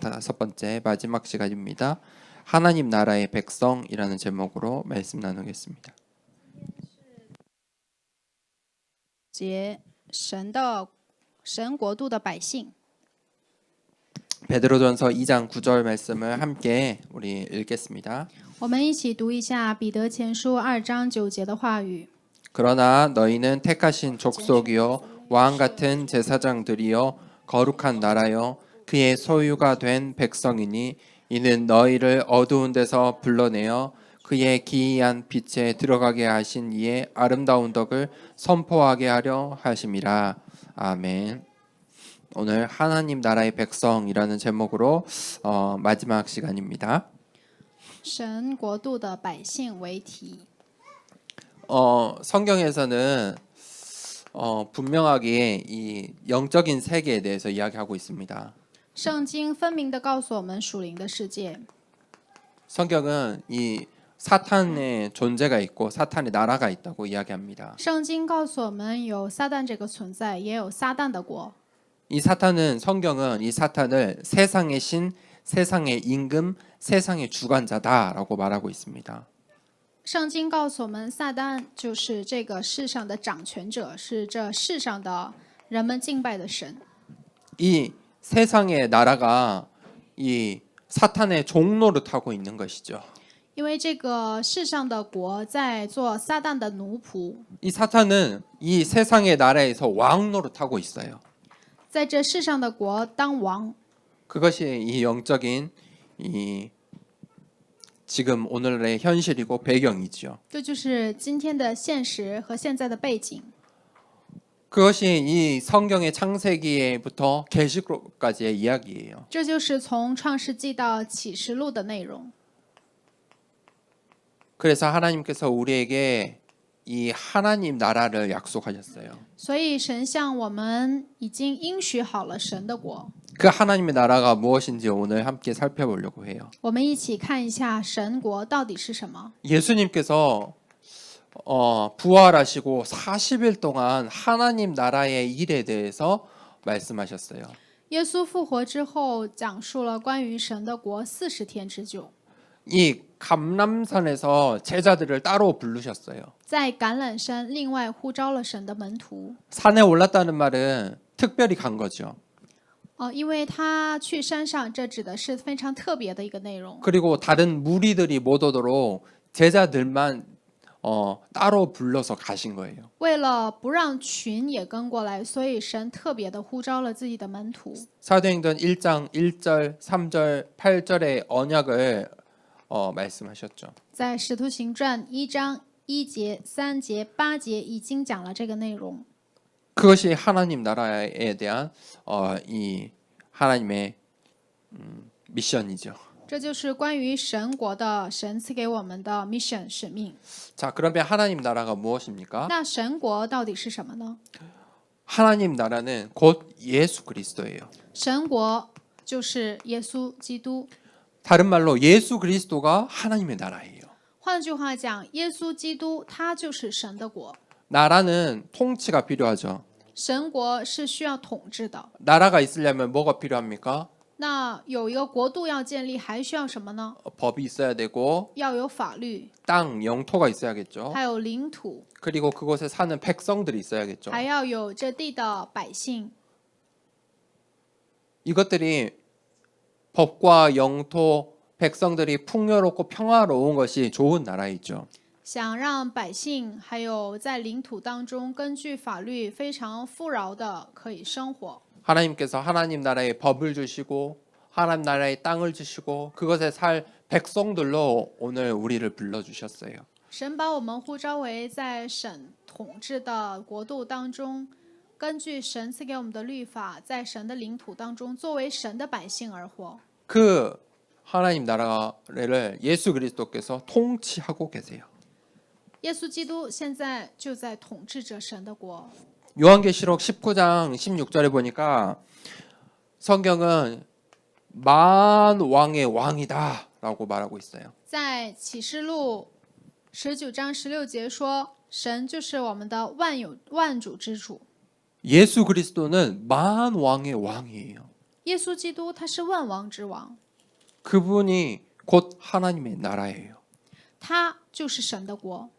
다섯 번째 마지막 시간입니다. 하나님 나라의 백성이라는 제목으로 말씀 나누겠습니다. 节神国度的百姓。 베드로전서 2장 9절 말씀을 함께 우리 읽겠습니다. 我们一起读一下彼得前书2章9节的话语。 그러나 너희는 택하신 족속이요 왕 같은 제사장들이요 거룩한 나라요 그의 소유가 된 백성이니 이는 너희를 어두운 데서 불러내어 그의 기이한 빛에 들어가게 하신 이의 아름다운 덕을 선포하게 하려 하심이라. 아멘. 오늘 하나님 나라의 백성이라는 제목으로 마지막 시간입니다. 神国度的百姓为题。 성경에서는 분명하게 이 영적인 세계에 대해서 이야기하고 있습니다. 圣经分明地告诉我们属灵的世界。 성경은 이 사탄의 존재가 있고 사탄의 나라가 있다고 이야기합니다. 圣经告诉我们有撒旦这个存在，也有撒旦的国。 성경은 이 사탄을 세상의 신, 세상의 임금, 세상의 주관자다라고 말하고 있습니다. 圣经告诉我们，撒旦就是这个世上的掌权者，是这世上的人们敬拜的神。 이 세상의 나라가 이 사탄의 종노릇하고 있는 것이죠. 因为这个世上的国在做撒旦的奴仆， 이 사탄은 이 세상의 나라에서 왕 노릇하고 있어요. 在这世上的国当王。 그것이 이 영적인 이 지금 오늘의 현실이고 배경이지요. 这就是今天的现实和现在的背景。 그것이 이 성경의 창세기부터 계시록까지의 이야기예요. 这就是从创世纪到启示录的内容。 그래서 하나님께서 우리에게 이 하나님 나라를 약속하셨어요. 所以神向我们已经应许好了神的国。 그 하나님의 나라가 무엇인지 오늘 함께 살펴보려고 해요. 我们一起看一下神国到底是什么。 예수님께서 부활하시고 40일 동안 하나님 나라의 일에 대해서 말씀하셨어요. 耶稣复活之后，讲述了关于神的国40天之久。 이 감람산에서 제자들을 따로 부르셨어요. 在橄榄山另外呼召了神的门徒。 산에 올랐다는 말은 특별히 간 거죠. 因为他去山上，这指的是非常特别的一个内容。 그리고 다른 무리들이 못 오도록 제자들만 따로 불러서 가신 거예요. 为了不让群也跟过来，所以神特别的呼召了自己的门徒。 사도행전 1장 1절, 3절, 8절의 언약을 말씀하셨죠. 在使徒行传1章1节、3节、8节已经讲了这个内容。 그것이 하나님 나라에 대한 이 하나님의 미션이죠. 这就是关于神国的神赐给我们的 mission 使命。 자, 그러면 하나님 나라가 무엇입니까? 那神国到底是什么呢？ 하나님 나라는 곧 예수 그리스도예요. 神国就是耶稣基督。 다른 말로 예수 그리스도가 하나님의 나라예요. 换句话讲，耶稣基督他就是神的国。 나라는 통치가 필요하죠. 神国是需要统治的。 나라가 있으려면 뭐가 필요합니까? 那有一个国度要建立，还需要什么呢？ 법이 있어야 되고 要有法律， 땅, 영토가 있어야겠죠. 还有领土， 그리고 그곳에 사는 백성들이 있어야겠죠. 还要有这地的百姓。 이것들이 법과 영토, 백성들이 풍요롭고 평화로운 것이 좋은 나라이죠. 想让百姓还有在领土当中根据法律非常富饶的可以生活。 하나님께서 하나님 나라의 법을 주시고 하나님 나라의 땅을 주시고 그것에 살 백성들로 오늘 우리를 불러주셨어요. 神把我们呼召为在神统治的国度当中，根据神赐给我们的律法，在神的领土当中，作为神的百姓而活。 그 하나님 나라를 예수 그리스도께서 통치하고 계세요. 耶稣基督现在就在统治着神的国。 요한계시록 19장 16절에 보니까 성경은 만 왕의 왕이다라고 말하고 있어요. 在启示录19章16节说，神就是我们的万主之主。 예수 그리스도는 만 왕의 왕이에요. 耶稣基督他是万王之王， 그분이 곧 하나님의 나라예요. 他就是神的国。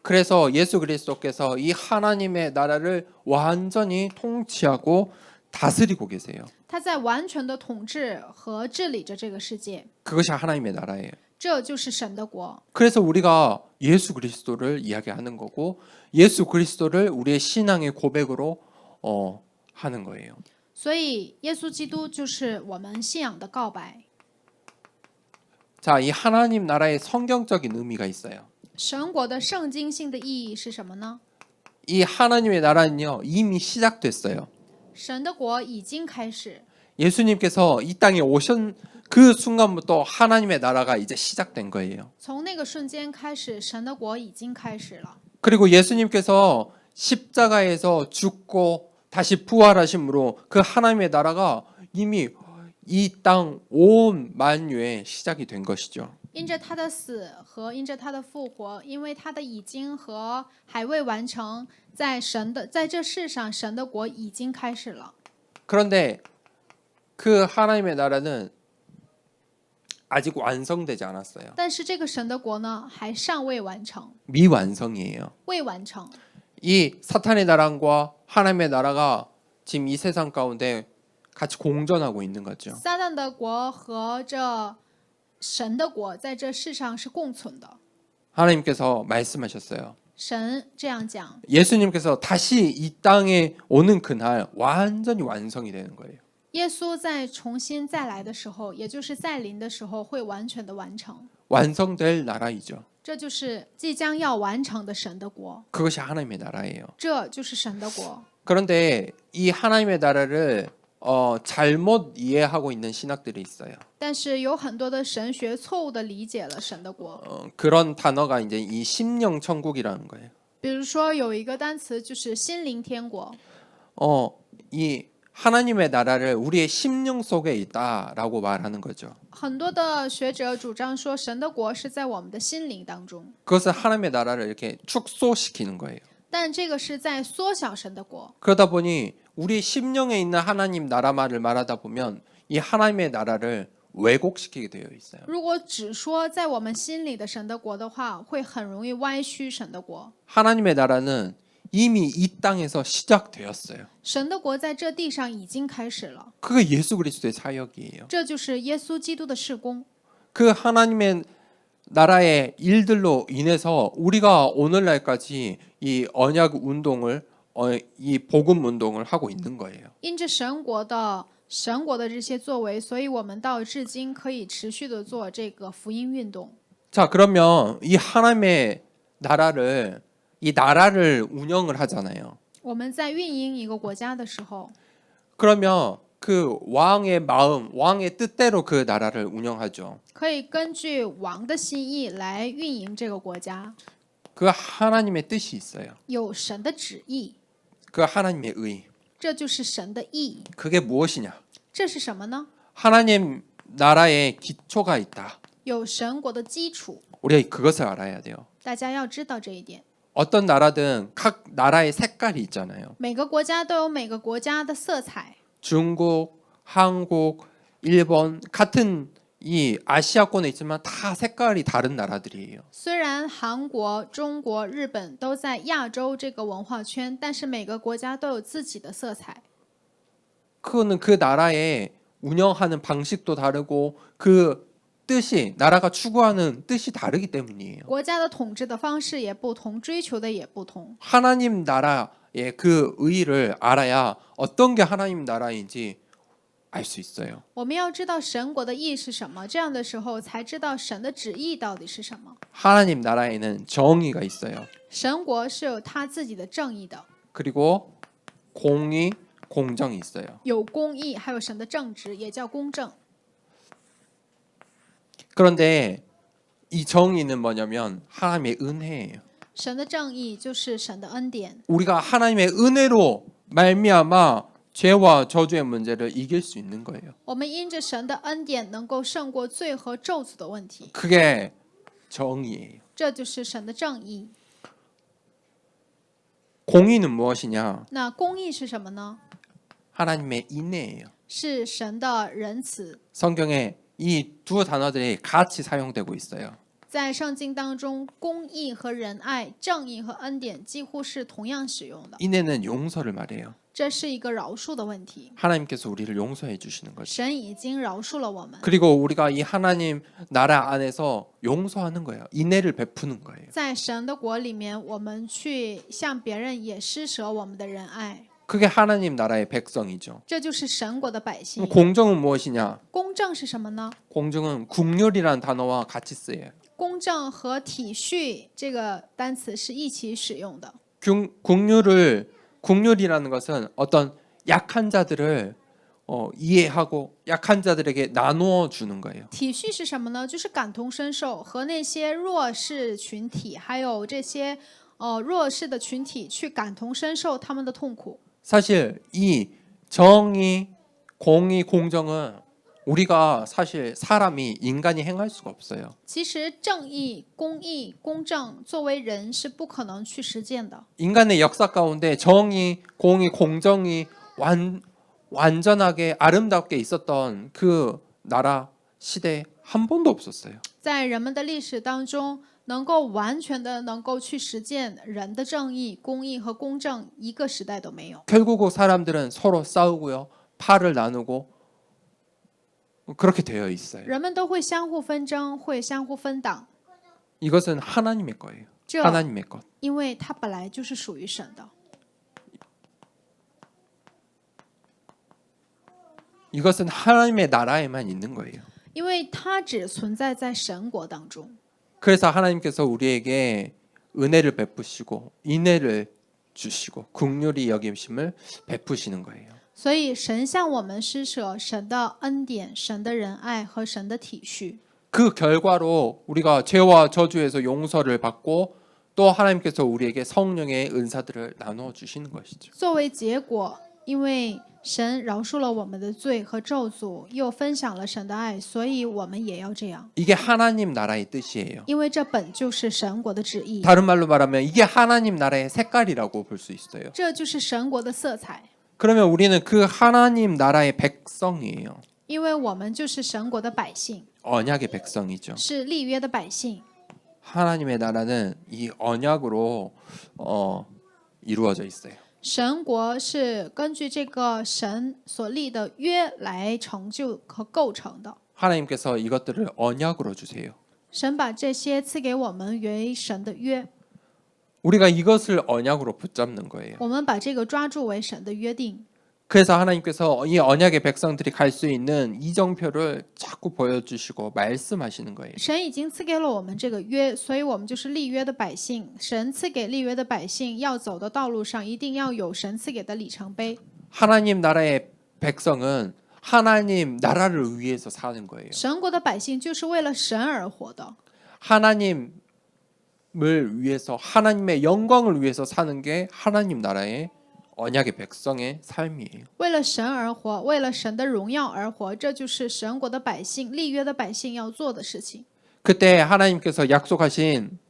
그래서 예수 그리스도께서 이 하나님의 나라를 완전히 통치하고 다스리고 계세요. 他在完全的统治和治理着这个世界， 그것이 하나님의 나라예요. 这就是神的国。 그래서 우리가 예수 그리스도를 이야기하는 거고 예수 그리스도를 우리의 신앙의 고백으로 하는 거예요. 所以耶稣基督就是我们信仰的告白。 자, 이 하나님 나라의 성경적인 의미가 있어요. 神国的圣经性的意义是什么呢？ 이 하나님의 나라는요 이미 시작됐어요. 神的国已经开始， 예수님께서 이 땅에 오신 그 순간부터 하나님의 나라가 이제 시작된 거예요. 从那个瞬间开始，神的国已经开始了。 그리고 예수님께서 십자가에서 죽고 다시 부활하심으로 그 하나님의 나라가 이미 이 땅 온 만유에 시작이 된 것이죠. 因着他的死和因着他的复活，因为他的已经和还未完成，在这世上，神的国已经开始了。 그런데 그 하나님의 나라는 아직 완성되지 않았어요. 但是这个神的国呢，还尚未完成， 미완성이에요. 未完成。 이 사탄의 나라와 하나님의 나라가 지금 이 세상 가운데 같이 공존하고 있는 거죠. 撒旦的国和这神的国在这世上是共存的。 하나님께서 말씀하셨어요. 神这样讲， 예수님께서 다시 이 땅에 오는 그날 완전히 완성이 되는 거예요. 耶稣在重新再来的时候，也就是再临的时候，会完全的完成。 완성될 나라이죠. 这就是即将要完成的神的国， 그것이 하나님의 나라예요. 这就是神的国。 그런데 이 하나님의 나라를 잘못 이해하고 있는 신학들이 있어요. 但是有很多的神学错误的理解了神的国。 그런 단어가 이제 이 심령 천국이라는 거예요. 比如说有一个单词就是心灵天国， 이 하나님의 나라를 우리의 심령 속에 있다라고 말하는 거죠. 很多的学者主张说神的国是在我们的心灵当中， 그것은 하나님의 나라를 이렇게 축소시키는 거예요. 但这个是在缩小神的国。 그러다 보니 우리 심령에 있는 하나님 나라 말을 말하다 보면 이 하나님의 나라를 왜곡시키게 되어 있어요. 如果只说在我们心里的神的国的话，会很容易歪曲神的国。 하나님의 나라는 이미 이 땅에서 시작되었어요. 神的国在这地上已经开始了， 그게 예수 그리스도의 사역이에요. 这就是耶稣基督的事工。 그 하나님의 나라의 일들로 인해서 우리가 오늘날까지 이 언약 운동을 이 복음 운동을 하고 있는 거예요. 因着神国的这些作为，所以我们到至今可以持续的做这个福音运动。 자, 그러면 이 하나님의 이 나라를 운영을 하잖아요. 我们在运营一个国家的时候， 그러면 그 왕의 마음, 왕의 뜻대로 그 나라를 운영하죠. 可以根据王的心意来运营这个国家， 그 하나님의 뜻이 있어요. 有神的旨意， 그 하나님의 의. 这就是神的意。 그게 무엇이냐? 这是什么呢？ 하나님 나라의 기초가 있다. 有神国的基础， 우리가 그것을 알아야 돼요. 大家要知道这一点。 어떤 나라든 각 나라의 색깔이 있잖아요. 每个国家都有每个国家的色彩。 중국, 한국, 일본 같은 이 아시아권에 있지만 다 색깔이 다른 나라들이에요. 虽然韩国、中国、日本都在亚洲这个文化圈，但是每个国家都有自己的色彩。 그거는 그 나라의 운영하는 방식도 다르고 그 뜻이 나라가 추구하는 뜻이 다르기 때문이에요. 国家的统治的方式也不同，追求的也不同。 하나님 나라의 그 의의를 알아야 어떤 게 하나님 나라인지 알 수 있어요. 我们要知道神国的意是什么，这样的时候才知道神的旨意到底是什么。 하나님 나라에는 정의가 있어요. 神国是有他自己的正义的， 그리고 공의, 공정이 있어요. 有公义，还有神的正直，也叫公正。 그런데 이 정의는 뭐냐면 하나님의 은혜예요. 神的正义就是神的恩典， 우리가 하나님의 은혜로 말미암아 죄와 저주의 문제를 이길 수 있는 거예요. 我们因着神的恩典能够胜过罪和咒诅的问题， 그게 정의예요. 这就是神的正义。 공의는 무엇이냐? 那公义是什么呢？ 하나님의 인내예요. 是神的仁慈。 성경에 이 두 단어들이 같이 사용되고 있어요. 在圣经当中，公义和仁爱、正义和恩典几乎是同样使用的。 인내는 용서를 말해요. 这是一个饶恕的问题， 하나님께서 우리를 용서해 주시는 거죠. 神已经饶恕了我们。 그리고 우리가 이 하나님 나라 안에서 용서하는 거예요. 인내를 베푸는 거예요. 在神的国里面，我们去向别人也施舍我们的仁爱， 그게 하나님 나라의 백성이죠. 这就是神国的百姓 그럼 。 공정은 무엇이냐? 公正是什么呢？ 공정은 국률이라는 단어와 같이 쓰여요. 公正和体恤这个单词是一起使用的。 국률이라는 것은 어떤 약한 자들을 이해하고 약한 자들에게 나누어 주는 거예요. 体恤是什么呢？就是感同身受，和那些弱势群体，还有这些弱势的群体去感同身受他们的痛苦。 사실 이 정의, 공의, 공정은 우리가 사실 사람이 인간이 행할 수가 없어요. 其实正义、公义、公正作为人是不可能去实践的。 인간의 역사 가운데 정의, 공의, 공정이 완전하게 아름답게 있었던 그 나라 시대 한 번도 없었어요. 在人们的历史当中，能够完全的能够去实践人的正义、公义和公正，一个时代都没有。 결국 사람들은 서로 싸우고요, 팔을 나누고 그렇게 되어 있어요. 人们都会相互纷争，会相互分党， 이것은 하나님의 거예요. 这 하나님의 것. 因为它本来就是属于神的。 이것은 하나님의 나라에만 있는 거예요. 因为它只存在在神国当中， 그래서 하나님께서 우리에게 은혜를 베푸시고 인애를 주시고 긍휼히 여김심을 베푸시는 거예요. 所以神向我们施舍神的恩典、神的仁爱和神的体恤。 그 결과로 우리가 죄와 저주에서 용서를 받고 또 하나님께서 우리에게 성령의 은사들을 나누어 주시는 것이죠. 作为结果，因为神饶恕了我们的罪和咒诅，又分享了神的爱，所以我们也要这样。 이게 하나님 나라의 뜻이에요. 因为这本就是神国的旨意， 다른 말로 말하면 이게 하나님 나라의 색깔이라고 볼 수 있어요. 这就是神国的色彩。 그러면 우리는 그 하나님 나라의 백성이에요. 因为我们就是神国的百姓， 언약의 백성이죠. 是立约的百姓。 하나님의 나라는 이 언약으로 이루어져 있어요. 神国是根据这个神所立的约来成就和构成的。 하나님께서 이것들을 언약으로 주세요. 神把这些赐给我们为神的约， 우리가 이것을 언약으로 붙잡는 거예요. 我们把这个抓住为神的约定。 그래서 하나님께서 이 언약의 백성들이 갈 수 있는 이정표를 자꾸 보여주시고 말씀하시는 거예요. 神已经赐给了我们这个约，所以我们就是立约的百姓。神赐给立约的百姓要走的道路上，一定要有神赐给的里程碑。 하나님 나라의 백성은 하나님 나라를 위해서 사는 거예요. 神国的百姓就是为了神而活的， 하나님을 위해서 하나님의 영광을 위해서 사는 게 하나님 나라의 언약의 백성의 삶이에요. 为了神而活，为了神的荣耀而活，这就是神国的百姓、立约的百姓要做的事情。 그때 하나님께서 약속하신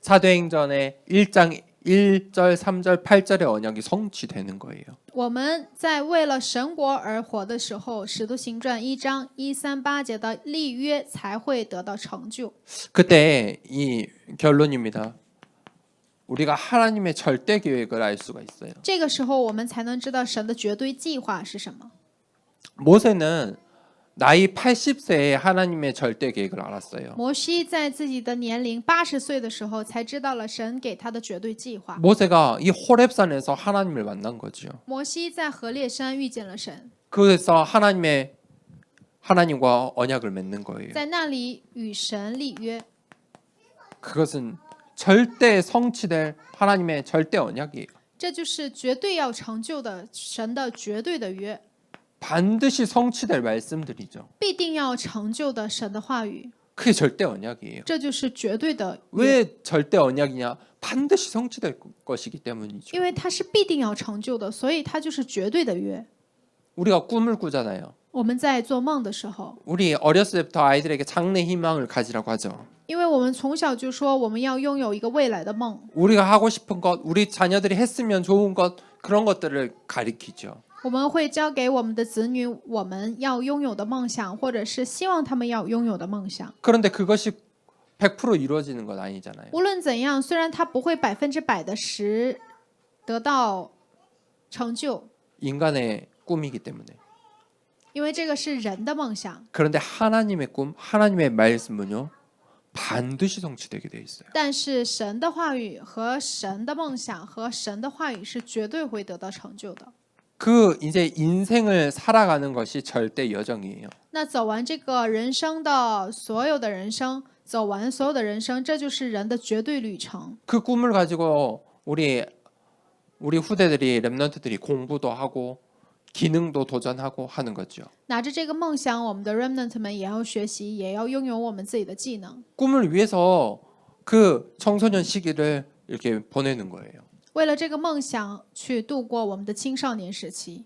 사도행전의 1장 1절, 3절, 8절의 언약이 성취되는 거예요. 我们在为了神国而活的时候，《使徒行传》1章138节的立约才会得到成就。 그때 이 결론입니다. 우리가 하나님의 절대 계획을 알 수가 있어요. 这个时候，我们才能知道神的绝对计划是什么。 모세는 나이 80세에 하나님의 절대 계획을 알았어요. 摩西在自己的年龄80岁的时候，才知道了神给他的绝对计划。 모세가 이 호렙산에서 하나님을 만난 거죠. 摩西在何烈山遇见了神， 그래서 하나님과 언약을 맺는 거예요. 在那里与神立约。 그것은 절대 성취될 하나님의 절대 언약이에요. 这就是绝对要成就的神的绝对的约， 반드시 성취될 말씀들이죠. 必定要成就的神的话语， 그게 절대 언약이에요. 这就是绝对的约， 왜 절대 언약이냐? 반드시 성취될 것이기 때문이죠. 因为它是必定要成就的，所以它就是绝对的约。 우리가 꿈을 꾸잖아요. 我们在做梦的时候， 우리 어렸을 때부터 아이들에게 장래 희망을 가지라고 하죠. 因为我们从小就说我们要拥有一个未来的梦， 우리가 하고 싶은 것, 우리 자녀들이 했으면 좋은 것 그런 것들을 가리키죠. 我们会教给我们的子女我们要拥有的梦想，或者是希望他们要拥有的梦想。 그런데 그것이 100% 이루어지는 건 아니잖아요. 无论怎样，虽然他不会100%的得到成就， 인간의 꿈이기 때문에. 因为这个是人的梦想。 그런데 하나님의 꿈, 하나님의 말씀은요. 반드시 성취되게 돼 있어요. 但是神的话语和神的梦想和神的话语是绝对会得到成就的。 그 이제 인생을 살아가는 것이 절대 여정이에요. 那走完这个人生的所有的人生，走完所有的人生，这就是人的绝对旅程。 그 꿈을 가지고 우리 후대들이 렘넌트들이 공부도 하고 기능도 도전하고 하는 거죠. 拿着这个梦想，我们的 remnant 们也要学习，也要拥有我们自己的技能。 꿈을 위해서 그 청소년 시기를 이렇게 보내는 거예요. 为了这个梦想去度过我们的青少年时期，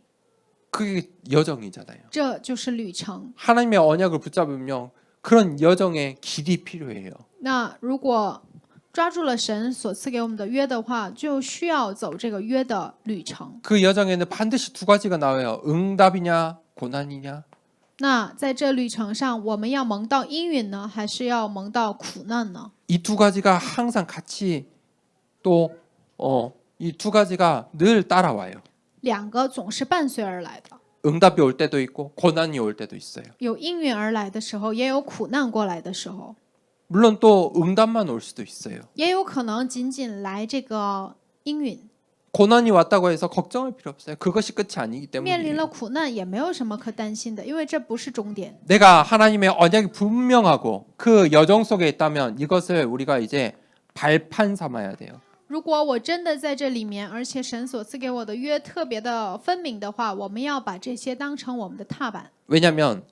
그게 여정이잖아요. 这就是旅程。 하나님의 언약을 붙잡으면 그런 여정의 길이 필요해요. 那如果抓住了神所赐给我们的约的话，就需要走这个约的旅程。 그 여정에는 반드시 두 가지가 나와요. 응답이냐 고난이냐. 那在这旅程上，我们要蒙到应允呢，还是要蒙到苦难呢？ 이 두 가지가 항상 같이 또 이 두 가지가 늘 따라와요. 两个总是伴随而来的， 응답이 올 때도 있고 고난이 올 때도 있어요. 有应允而来的时候，也有苦难过来的时候， 물론 또 응답만 올 수도 있어요. 也有可能仅仅来这个应允。 고난이 왔다고 해서 걱정할 필요 없어요. 그것이 끝이 아니기 面临了 때문이에요. 苦难，也没有什么可担心的，因为这不是终点。 내가 하나님의 언약이 분명하고 그 여정 속에 있다면 이것을 우리가 이제 발판 삼아야 돼요. 如果我真的在这里面，而且神所赐给我的约特别的分明的话，我们要把这些当成我们的踏板， 왜냐하면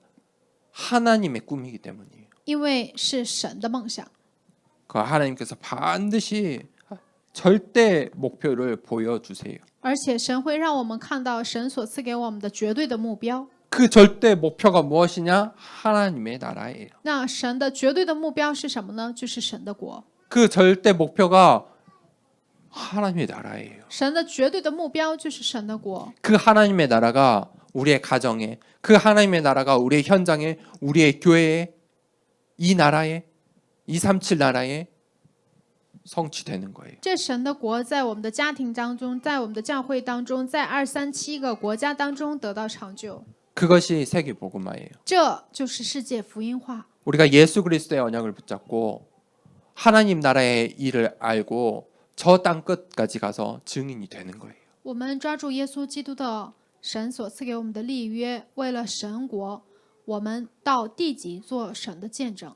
하나님의 꿈이기 때문이에요. 因为是神的梦想。 그 하나님께서 반드시 절대 목표를 보여주세요. 而且神会让我们看到神所赐给我们的绝对的目标。 그 절대 목표가 무엇이냐? 하나님의 나라예요. 那神的绝对的目标是什么呢？就是神的国。 그 절대 목표가 하나님의 나라예요. 神的绝对的目标就是神的国。 그 하나님의 나라가 우리의 가정에, 그 하나님의 나라가 우리의 현장에, 우리의 교회에, 이 나라에, 237 나라에 성취되는 거예요. 这神的国在我们的家庭当中，在我们的教会当中，在237个国家当中得到成就。 그것이 세계 복음화예요. 这就是世界福音化。 우리가 예수 그리스도의 언약을 붙잡고 하나님 나라의 일을 알고 저 땅 끝까지 가서 증인이 되는 거예요. 我们抓住耶稣基督的神所赐给我们的立约，为了神国，我们到地极做神的见证。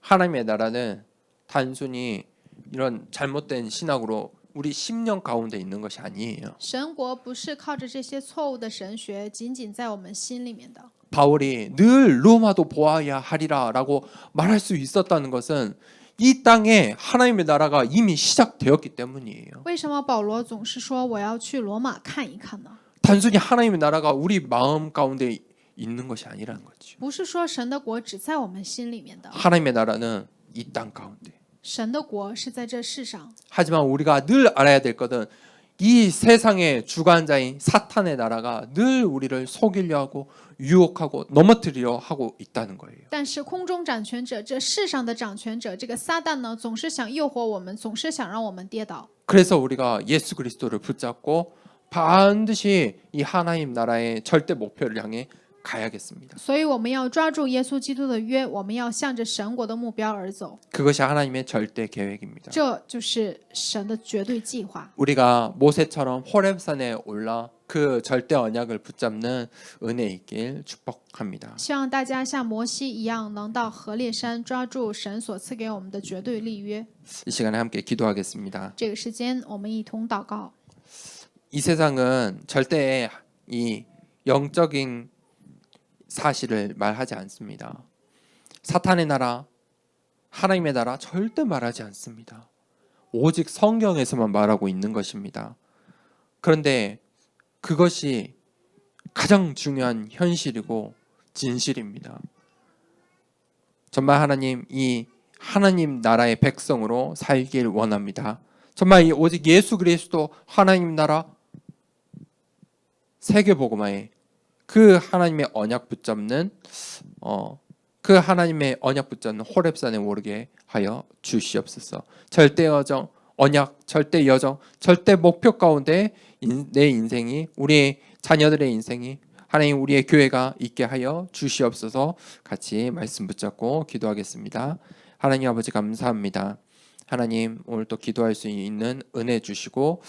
하나님의 나라는 단순히 이런 잘못된 신학으로 우리 10년 가운데 있는 것이 아니에요. 神国不是靠着这些错误的神学，仅仅在我们心里面的。 바울이 늘 로마도 보아야 하리라라고 말할 수 있었다는 것은 이 땅에 하나님의 나라가 이미 시작되었기 때문이에요. 为什么保罗总是说我要去罗马看一看呢？ 단순히 하나님의 나라가 우리 마음 가운데 있는 것이 아니라는 거죠. 不是说神的国只在我们心里面的， 하나님의 나라는 이 땅 가운데. 神的国是在这世上。 하지만 우리가 늘 알아야 될 것은 이 세상의 주관자인 사탄의 나라가 늘 우리를 속이려 하고 유혹하고 넘어뜨리려 하고 있다는 거예요. 但是空中掌权者，这世上的掌权者，这个撒旦呢，总是想诱惑我们，总是想让我们跌倒。 그래서 우리가 예수 그리스도를 붙잡고 반드시 이 하나님 나라의 절대 목표를 향해 가야겠습니다. 所以我们要抓住耶稣基督的约，我们要向着神国的目标而走， 그것이 하나님의 절대 계획입니다. 这就是神的绝对计划。 우리가 모세처럼 호렙산에 올라 그 절대 언약을 붙잡는 은혜 있길 축복합니다. 希望大家像摩西一样，能到何烈山抓住神所赐给我们的绝对立约。 이 시간에 함께 기도하겠습니다. 这个时间，我们一同祷告。 이 세상은 절대 이 영적인 사실을 말하지 않습니다. 사탄의 나라, 하나님의 나라 절대 말하지 않습니다. 오직 성경에서만 말하고 있는 것입니다. 그런데 그것이 가장 중요한 현실이고 진실입니다. 정말 하나님, 이 하나님 나라의 백성으로 살길 원합니다. 정말 오직 예수 그리스도 하나님 나라 세계복음화에 그 하나님의 언약 붙잡는 그 하나님의 언약 붙잡는 호렙산에 오르게 하여 주시옵소서. 절대 여정, 언약, 절대 여정, 절대 목표 가운데 내 인생이, 우리 자녀들의 인생이, 하나님 우리의 교회가 있게 하여 주시옵소서. 같이 말씀 붙잡고 기도하겠습니다. 하나님 아버지 감사합니다. 하나님 오늘 또 기도할 수 있는 은혜 주시고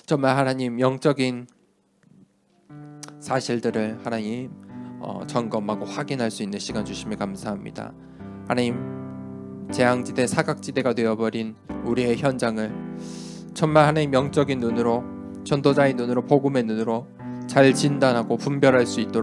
정말 하나님 영적인 사실들을 하나님 점검하고 확인할 수 있는 시간 주심에 감사합니다. 하나님 재앙지대 사각지대가 되어버린 우리의 현장을 정말 하나님 영적인 눈으로, 전도자의 눈으로, 복음의 눈으로 잘 진단하고 분별할 수 있도록